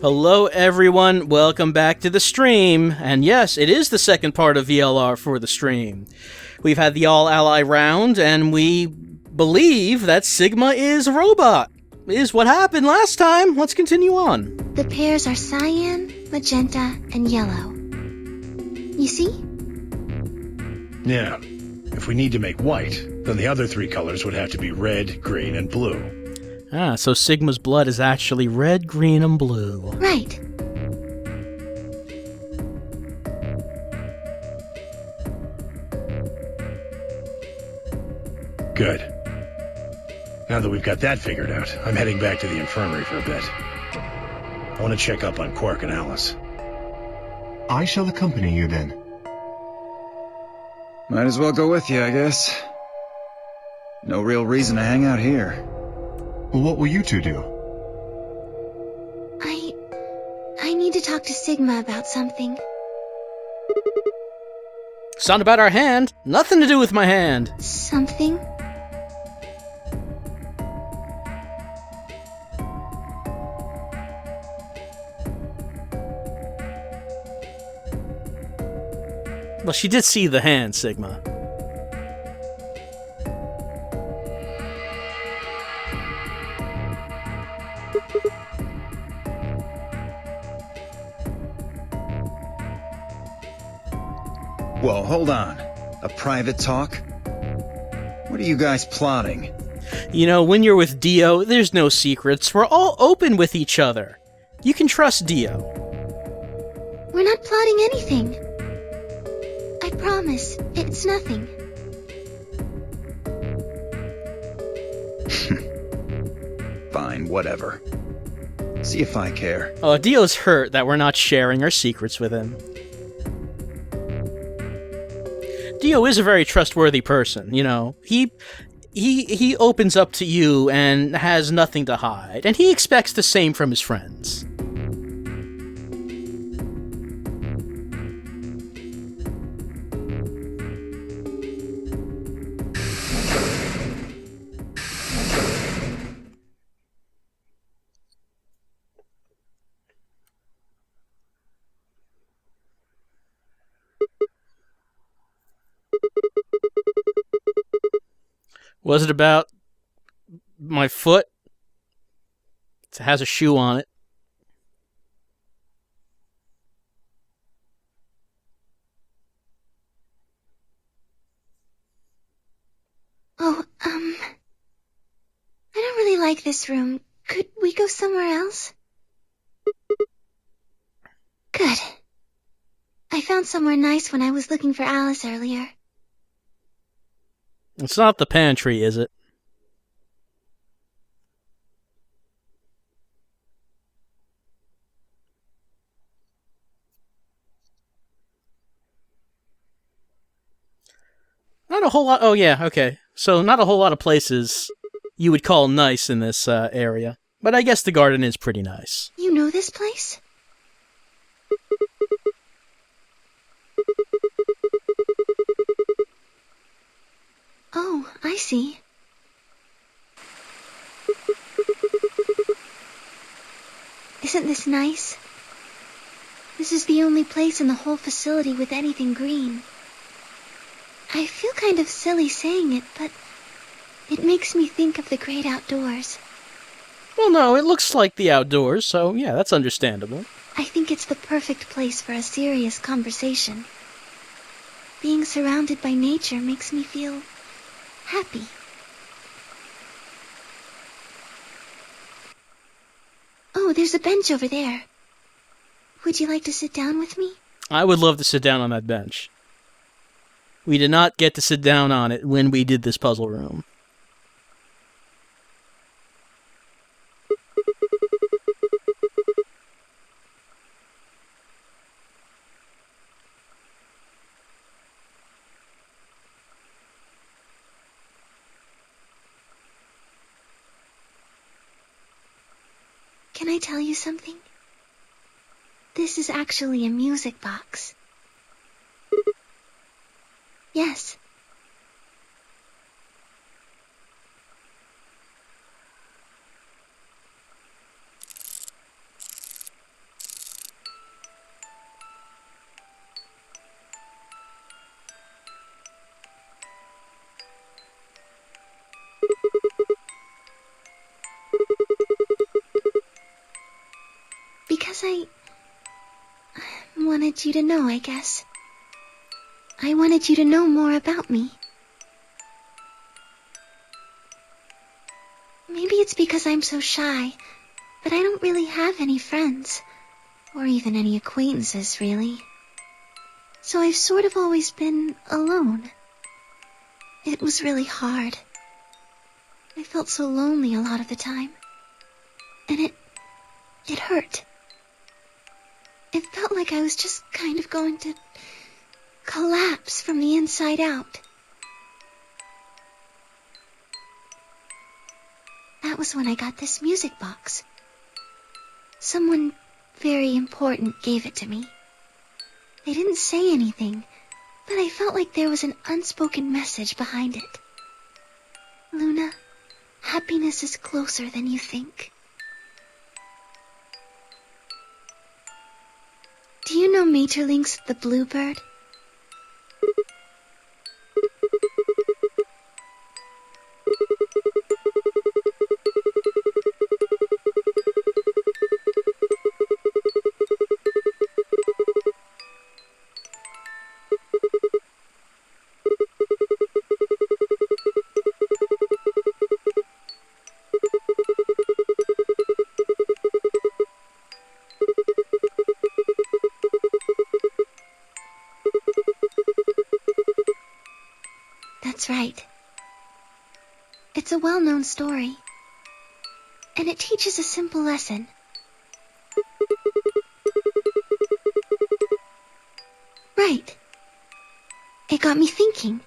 Hello everyone, welcome back to the stream, and yes, it is the second part of VLR for the stream. We've had the all-ally round, and we believe that Sigma is a robot. Is what happened last time. Let's continue on. The pairs are cyan, magenta, and yellow. You see? Yeah. If we need to make white, then the other three colors would have to be red, green, and blue. Ah, so Sigma's blood is actually red, green, and blue. Right. Good. Now that we've got that figured out, I'm heading back to the infirmary for a bit. I want to check up on Quark and Alice. I shall accompany you then. Might as well go with you, I guess. No real reason to hang out here. Well, what will you two do? I need to talk to Sigma about something. It's not about our hand. Nothing to do with my hand. Something? Well, she did see the hand, Sigma. Whoa, hold on. A private talk? What are you guys plotting? You know, when you're with Dio, there's no secrets. We're all open with each other. You can trust Dio. We're not plotting anything. I promise, it's nothing. Fine, whatever. See if I care. Oh, Dio's hurt that we're not sharing our secrets with him. Dio is a very trustworthy person, you know. He opens up to you and has nothing to hide, and he expects the same from his friends. Was it about my foot? It has a shoe on it. Oh, I don't really like this room. Could we go somewhere else? Good. I found somewhere nice when I was looking for Alice earlier. It's not the pantry, is it? Not a whole lot. Oh, yeah, okay. So, not a whole lot of places you would call nice in this area. But I guess the garden is pretty nice. You know this place? Oh, I see. Isn't this nice? This is the only place in the whole facility with anything green. I feel kind of silly saying it, but it makes me think of the great outdoors. Well, no, it looks like the outdoors, so yeah, that's understandable. I think it's the perfect place for a serious conversation. Being surrounded by nature makes me feel happy. Oh, there's a bench over there. Would you like to sit down with me? I would love to sit down on that bench. We did not get to sit down on it when we did this puzzle room. Can I tell you something? This is actually a music box. Yes. wanted you to know, I guess. I wanted you to know more about me. Maybe it's because I'm so shy, but I don't really have any friends, or even any acquaintances, really. So I've sort of always been alone. It was really hard. I felt so lonely a lot of the time. And it hurt. It felt like I was just kind of going to collapse from the inside out. That was when I got this music box. Someone very important gave it to me. They didn't say anything, but I felt like there was an unspoken message behind it. Luna, happiness is closer than you think. Do you know Maeterlinck's The Bluebird? That's right. It's a well-known story, and it teaches a simple lesson. Right. It got me thinking.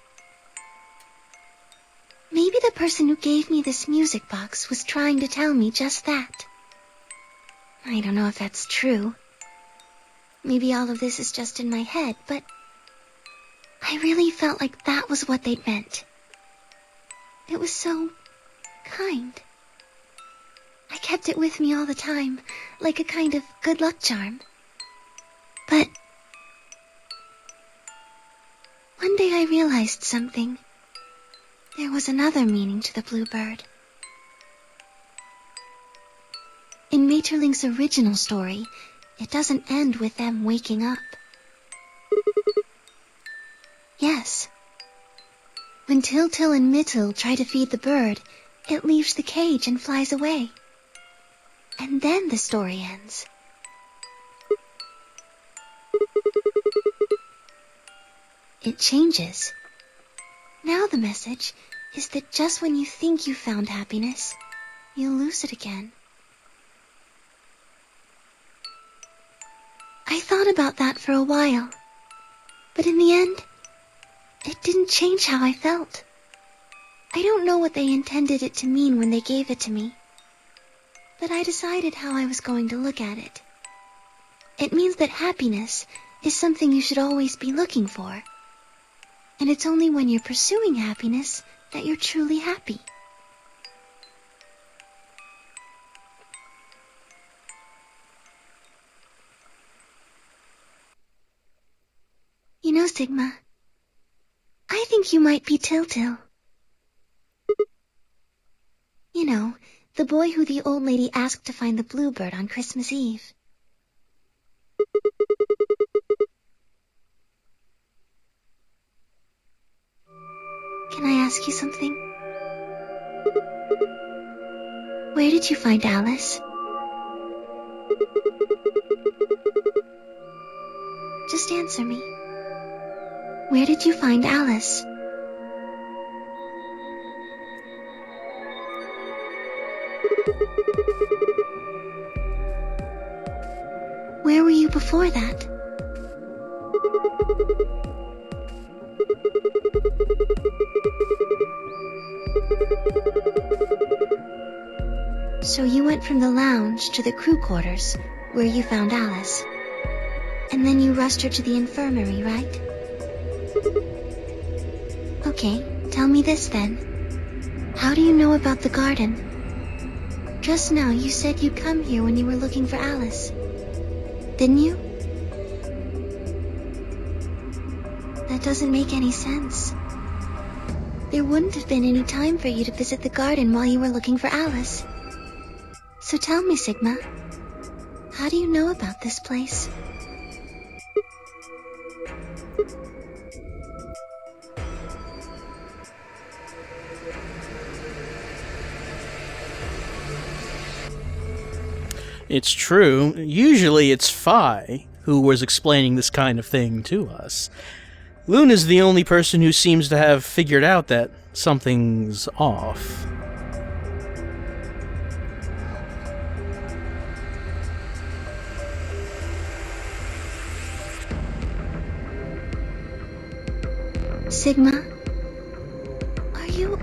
Maybe the person who gave me this music box was trying to tell me just that. I don't know if that's true. Maybe all of this is just in my head, but I really felt like that was what they'd meant. It was so kind. I kept it with me all the time, like a kind of good luck charm. But one day I realized something. There was another meaning to the bluebird. In Maeterlinck's original story, it doesn't end with them waking up. Yes. When Til and Mittel try to feed the bird, it leaves the cage and flies away. And then the story ends. It changes. Now the message is that just when you think you found happiness, you'll lose it again. I thought about that for a while, but in the end, it didn't change how I felt. I don't know what they intended it to mean when they gave it to me, but I decided how I was going to look at it. It means that happiness is something you should always be looking for, and it's only when you're pursuing happiness that you're truly happy. You know, Sigma, I think you might be Til. You know, the boy who the old lady asked to find the bluebird on Christmas Eve. Can I ask you something? Where did you find Alice? Just answer me. Where did you find Alice? Where were you before that? So you went from the lounge to the crew quarters, where you found Alice. And then you rushed her to the infirmary, right? Okay, tell me this then. How do you know about the garden? Just now you said you'd come here when you were looking for Alice. Didn't you? That doesn't make any sense. There wouldn't have been any time for you to visit the garden while you were looking for Alice. So tell me, Sigma, how do you know about this place? It's true. Usually it's Phi who was explaining this kind of thing to us. Luna's the only person who seems to have figured out that something's off. Sigma, are you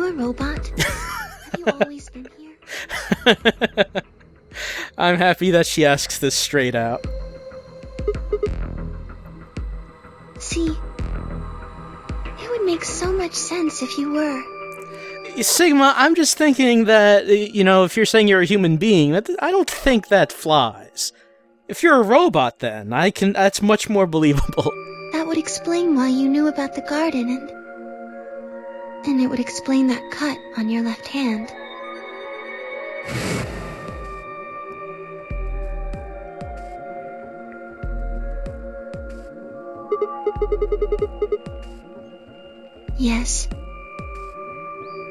a robot? Have you always been here? I'm happy that she asks this straight out. See, it would make so much sense if you were. Sigma, I'm just thinking that, if you're saying you're a human being, I don't think that flies. If you're a robot, then, that's much more believable. That would explain why you knew about the garden, and it would explain that cut on your left hand. Yes.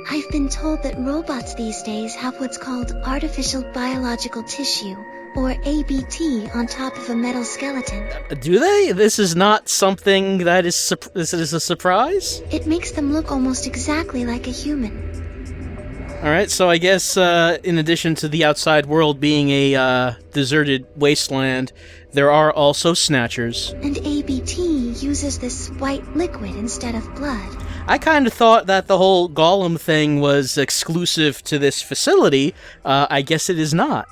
I've been told that robots these days have what's called artificial biological tissue, or ABT, on top of a metal skeleton. Do they? This is not something that is this is a surprise? It makes them look almost exactly like a human. Alright, so I guess in addition to the outside world being a deserted wasteland, there are also snatchers. And ABT uses this white liquid instead of blood. I kind of thought that the whole golem thing was exclusive to this facility. I guess it is not.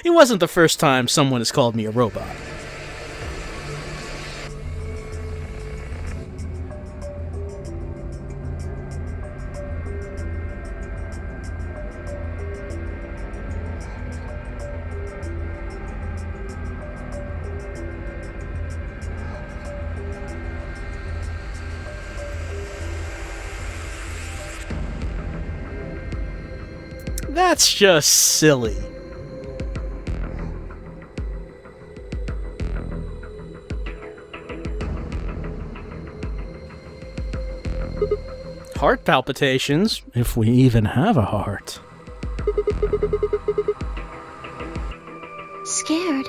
It wasn't the first time someone has called me a robot. That's just silly. Heart palpitations, if we even have a heart. Scared?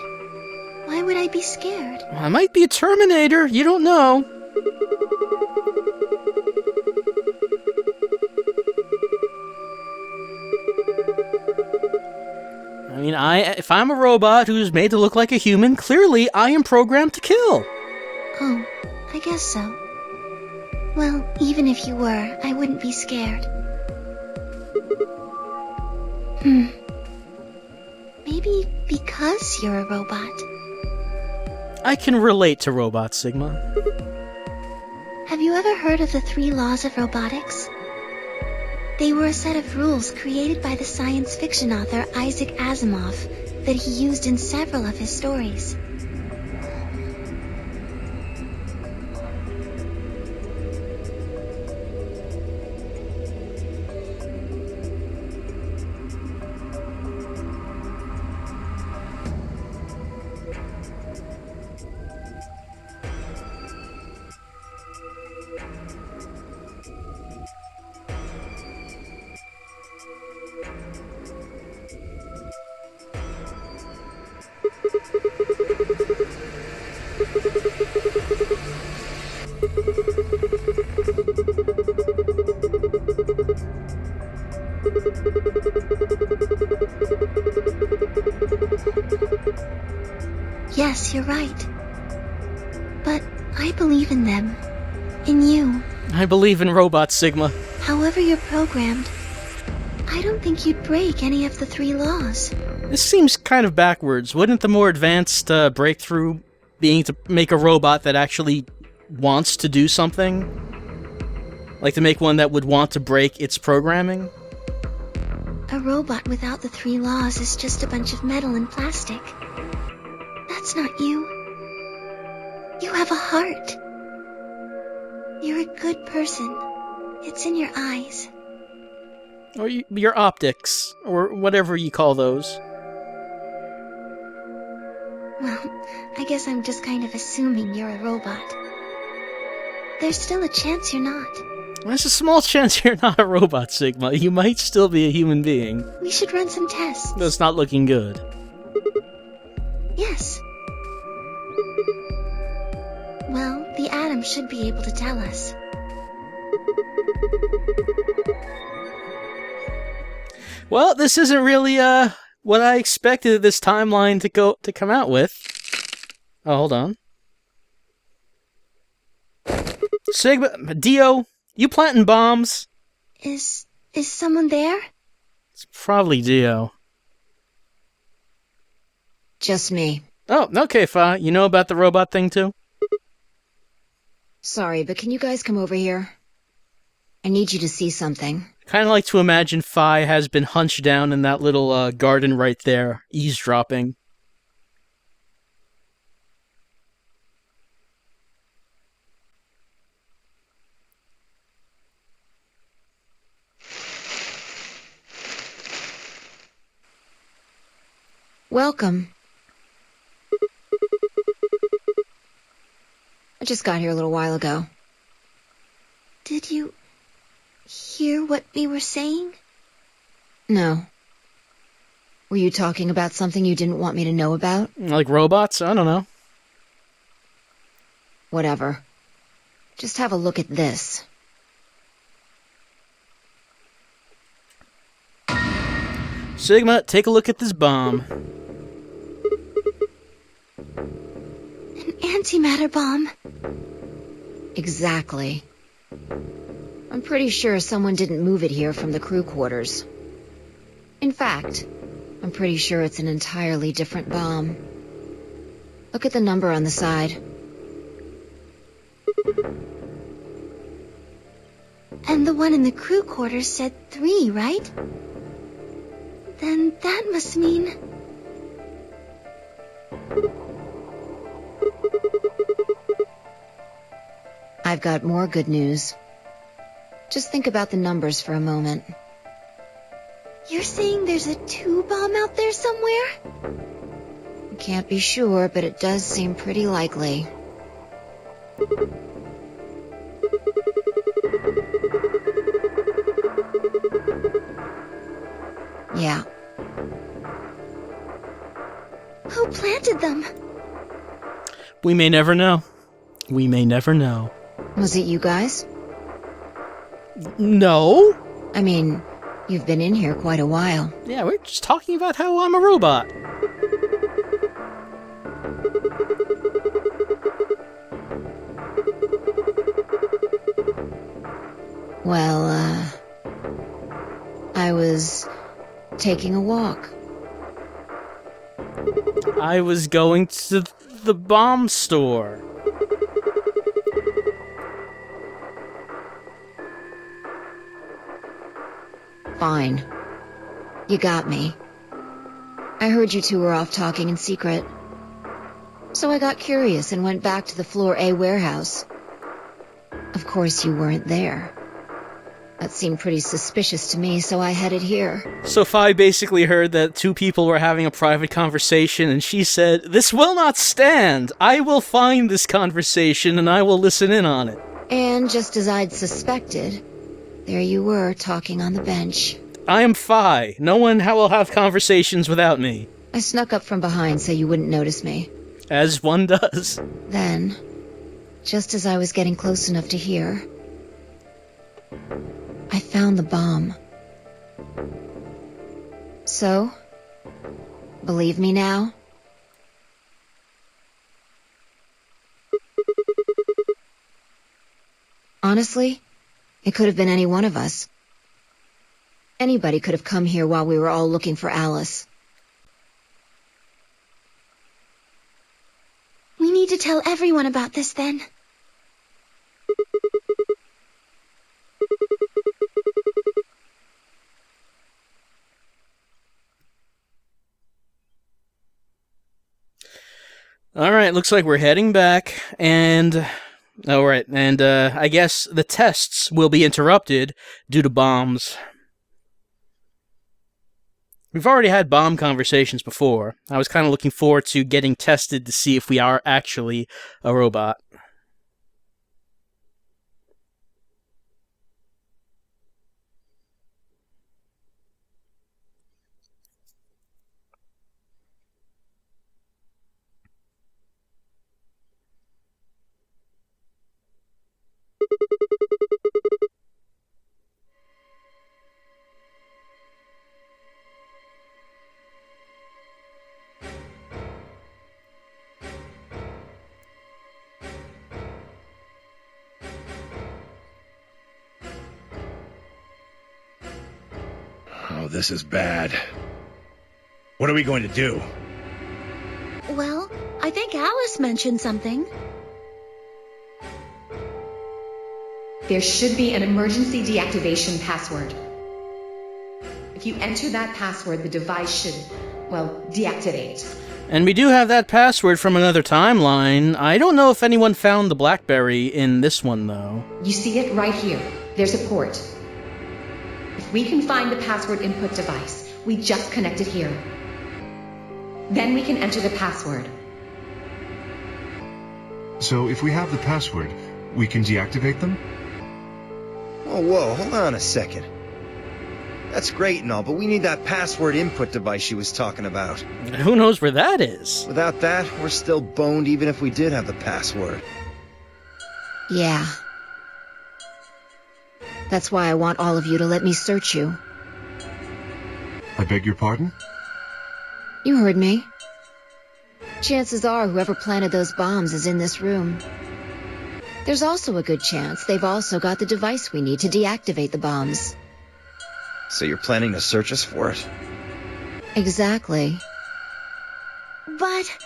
Why would I be scared? I might be a Terminator, you don't know. I mean, if I'm a robot who's made to look like a human, clearly I am programmed to kill. Oh, I guess so. Well, even if you were, I wouldn't be scared. Maybe because you're a robot. I can relate to robots, Sigma. Have you ever heard of the 3 laws of robotics? They were a set of rules created by the science fiction author Isaac Asimov that he used in several of his stories. Yes, you're right. But I believe in them. In you. I believe in robots, Sigma. However you're programmed, I don't think you'd break any of the 3 laws. This seems kind of backwards. Wouldn't the more advanced breakthrough being to make a robot that actually wants to do something? Like to make one that would want to break its programming? A robot without the 3 laws is just a bunch of metal and plastic. That's not you. You have a heart. You're a good person. It's in your eyes. Or your optics, or whatever you call those. Well, I guess I'm just kind of assuming you're a robot. There's still a chance you're not. There's a small chance you're not a robot, Sigma. You might still be a human being. We should run some tests. That's not looking good. Yes. Well, the atom should be able to tell us. Well, this isn't really what I expected this timeline to come out with. Oh, hold on. Sigma, Dio, you planting bombs? Is someone there? It's probably Dio. Just me. Oh, okay, Fa. You know about the robot thing too? Sorry, but can you guys come over here? I need you to see something. Kind of like to imagine Fi has been hunched down in that little garden right there, eavesdropping. Welcome. I just got here a little while ago. Did you hear what we were saying? No. Were you talking about something you didn't want me to know about? Like robots? I don't know. Whatever. Just have a look at this. Sigma, take a look at this bomb. An antimatter bomb. Exactly. I'm pretty sure someone didn't move it here from the crew quarters. In fact, I'm pretty sure it's an entirely different bomb. Look at the number on the side. And the one in the crew quarters said 3, right? Then that must mean... I've got more good news. Just think about the numbers for a moment. You're saying there's a 2 bomb out there somewhere? Can't be sure, but it does seem pretty likely. Yeah. Who planted them? We may never know. We may never know. Was it you guys? No? I mean, you've been in here quite a while. Yeah, we're just talking about how I'm a robot. Well, I was taking a walk. I was going to the bomb store. Fine. You got me. I heard you two were off talking in secret. So I got curious and went back to the Floor A warehouse. Of course you weren't there. That seemed pretty suspicious to me, so I headed here. So Fi basically heard that 2 people were having a private conversation, and she said, "This will not stand! I will find this conversation, and I will listen in on it." And just as I'd suspected, there you were, talking on the bench. I am Fi. No one will have conversations without me. I snuck up from behind so you wouldn't notice me. As one does. Then, just as I was getting close enough to hear, I found the bomb. So, believe me now? Honestly, it could have been any one of us. Anybody could have come here while we were all looking for Alice. We need to tell everyone about this then. Alright, looks like we're heading back, and... Alright, and I guess the tests will be interrupted due to bombs. We've already had bomb conversations before. I was kind of looking forward to getting tested to see if we are actually a robot. Oh, this is bad. What are we going to do? Well, I think Alice mentioned something. There should be an emergency deactivation password. If you enter that password, the device should, well, deactivate. And we do have that password from another timeline. I don't know if anyone found the BlackBerry in this one, though. You see it right here. There's a port. If we can find the password input device, we just connect it here. Then we can enter the password. So if we have the password, we can deactivate them? Whoa, hold on a second. That's great and all, but we need that password input device she was talking about. Who knows where that is? Without that, we're still boned even if we did have the password. Yeah. That's why I want all of you to let me search you. I beg your pardon? You heard me. Chances are whoever planted those bombs is in this room. There's also a good chance they've also got the device we need to deactivate the bombs. So you're planning to search us for it? Exactly. But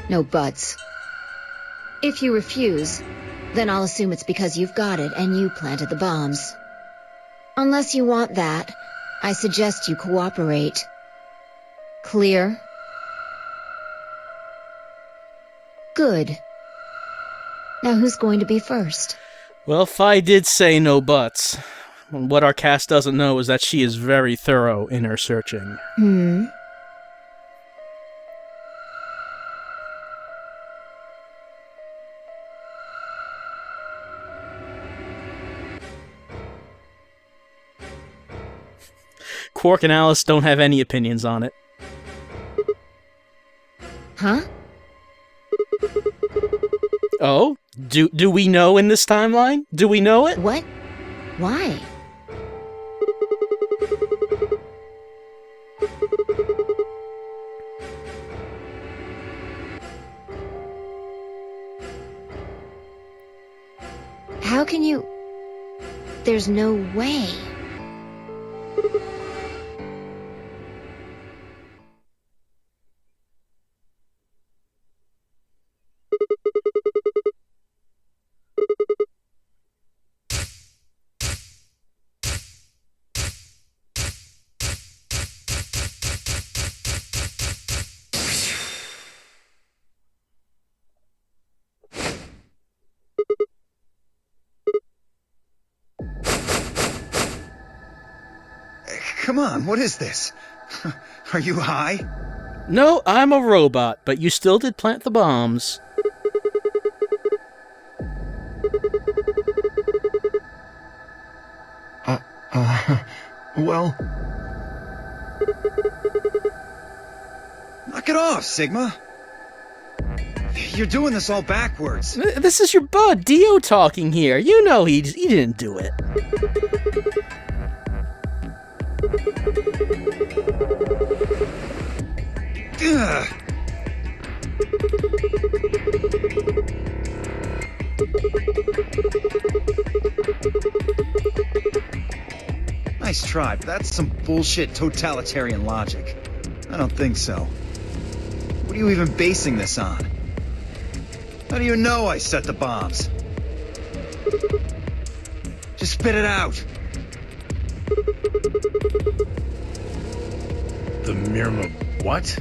No buts. If you refuse, then I'll assume it's because you've got it and you planted the bombs. Unless you want that, I suggest you cooperate. Clear? Good. Now who's going to be first? Well, Fi did say no buts. What our cast doesn't know is that she is very thorough in her searching. Quark and Alice don't have any opinions on it. Huh? Oh? Do we know in this timeline? Do we know it? What? Why? How can you... There's no way. Come on, what is this? Are you high? No, I'm a robot, but you still did plant the bombs. Well... Knock it off, Sigma. You're doing this all backwards. This is your bud, Dio, talking here. You know he didn't do it. Ugh. Nice try, but that's some bullshit totalitarian logic. I don't think so. What are you even basing this on? How do you know I set the bombs? Just spit it out. The Mirma what?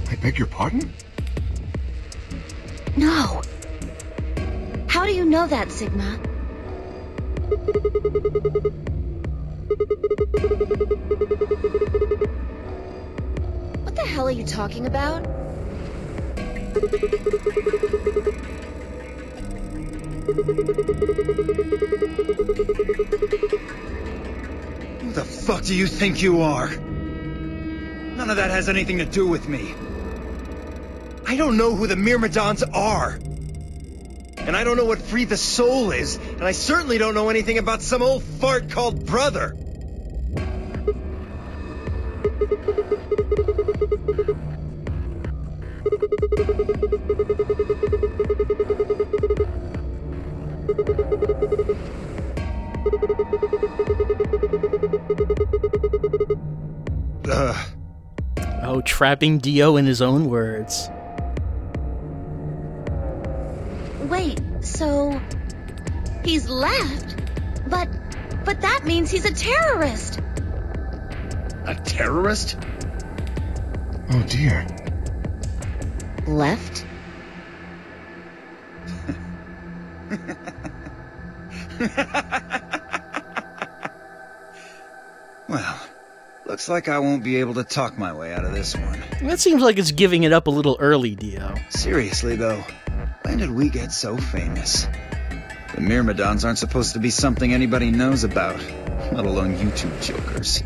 I beg your pardon? no. How do you know that, Sigma? the hell are you talking about? Who the fuck do you think you are? None of that has anything to do with me. I don't know who the Myrmidons are. And I don't know what Free the Soul is, and I certainly don't know anything about some old fart called Brother. Oh, trapping Dio in his own words. Wait, so he's left? But that means he's a terrorist. A terrorist? Oh dear. Left? Well, looks like I won't be able to talk my way out of this one. That seems like it's giving it up a little early, Dio. Seriously, though, when did we get so famous? The Myrmidons aren't supposed to be something anybody knows about, let alone YouTube jokers.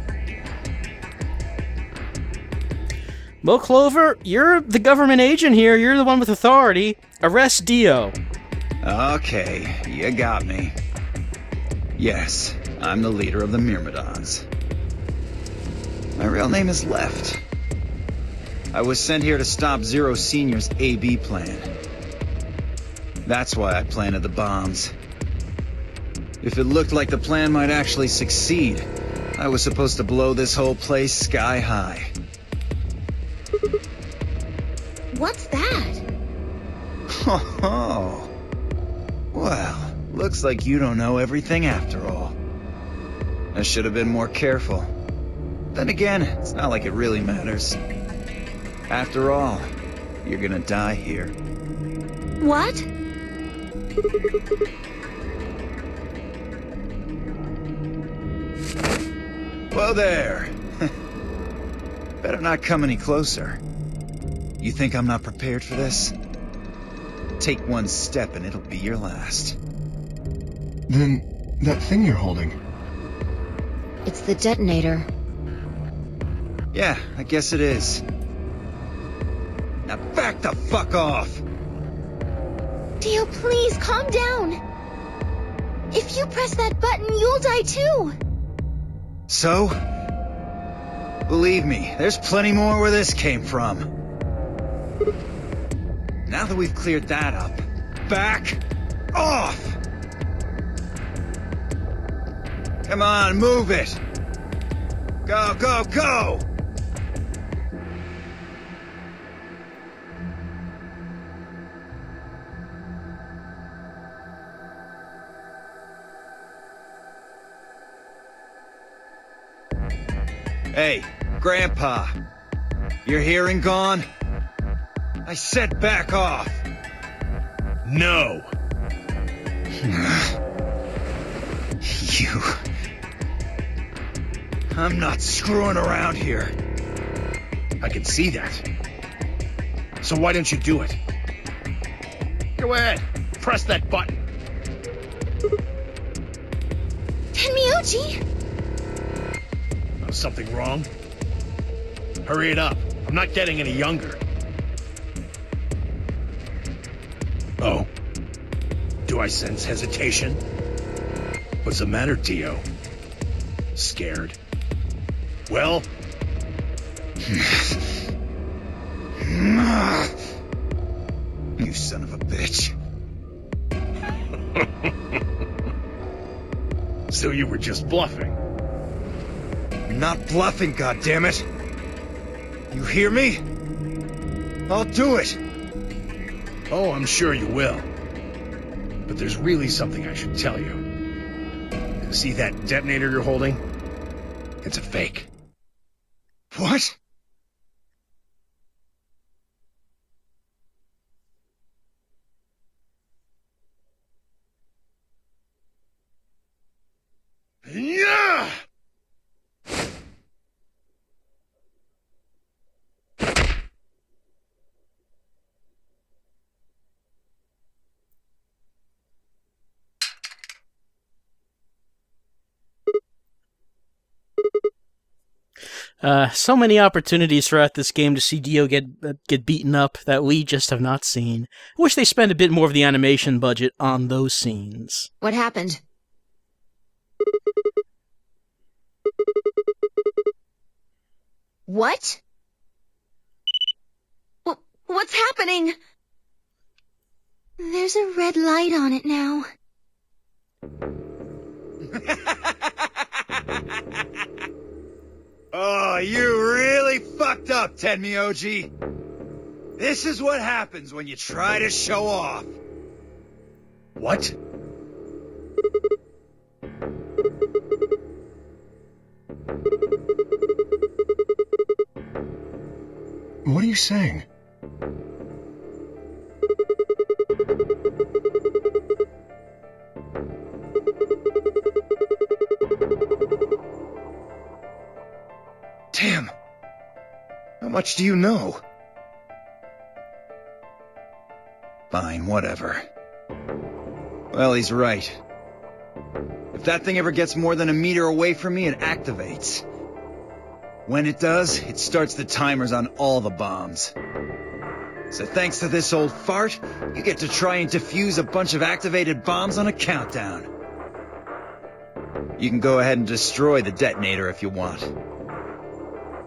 Well, Clover, you're the government agent here. You're the one with authority. Arrest Dio. Okay, you got me. Yes, I'm the leader of the Myrmidons. My real name is Left. I was sent here to stop Zero Senior's AB plan. That's why I planted the bombs. If it looked like the plan might actually succeed, I was supposed to blow this whole place sky high. What's that? Oh, well, looks like you don't know everything after all. I should have been more careful. Then again, it's not like it really matters. After all, you're gonna die here. What? Whoa there! Better not come any closer. You think I'm not prepared for this? Take one step and it'll be your last. Then, that thing you're holding. It's the detonator. Yeah, I guess it is. Now back the fuck off! Dio, please, calm down. If you press that button, you'll die too. So? Believe me, there's plenty more where this came from. Now that we've cleared that up, back off! Come on, move it! Go, go, go! Hey, Grandpa. Your hearing gone? I said back off. No. You... I'm not screwing around here. I can see that. So why don't you do it? Go ahead. Press that button. Tenmyuchi! Something wrong? Hurry it up. I'm not getting any younger. Oh. Do I sense hesitation? What's the matter, Dio? Scared? Well? You son of a bitch. So you were just bluffing? I'm not bluffing, goddammit. You hear me? I'll do it. Oh, I'm sure you will. But there's really something I should tell you. See that detonator you're holding? It's a fake. What? Yeah! So many opportunities throughout this game to see Dio get beaten up that we just have not seen. I wish they spent a bit more of the animation budget on those scenes. What happened? What? What's happening? There's a red light on it now. Oh, you really fucked up, Tenmyoji. This is what happens when you try to show off. What? What are you saying? Damn. How much do you know? Fine, whatever. Well, he's right. If that thing ever gets more than a meter away from me, it activates. When it does, it starts the timers on all the bombs. So thanks to this old fart, you get to try and defuse a bunch of activated bombs on a countdown. You can go ahead and destroy the detonator if you want.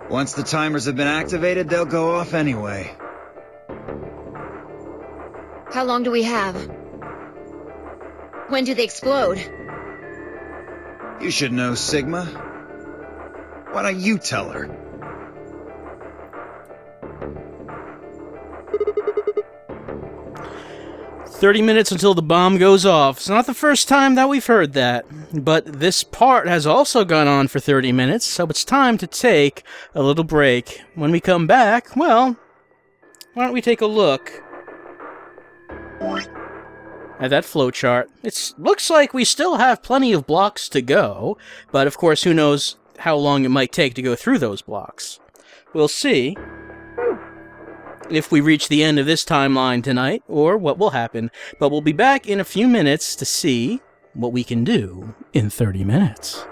Once the timers have been activated, they'll go off anyway. How long do we have? When do they explode? You should know, Sigma. Why don't you tell her? "30 minutes until the bomb goes off." It's not the first time that we've heard that, but this part has also gone on for 30 minutes, so it's time to take a little break. When we come back, well, why don't we take a look at that flowchart. It looks like we still have plenty of blocks to go, but of course, who knows how long it might take to go through those blocks. We'll see if we reach the end of this timeline tonight, or what will happen, but we'll be back in a few minutes to see what we can do in 30 minutes.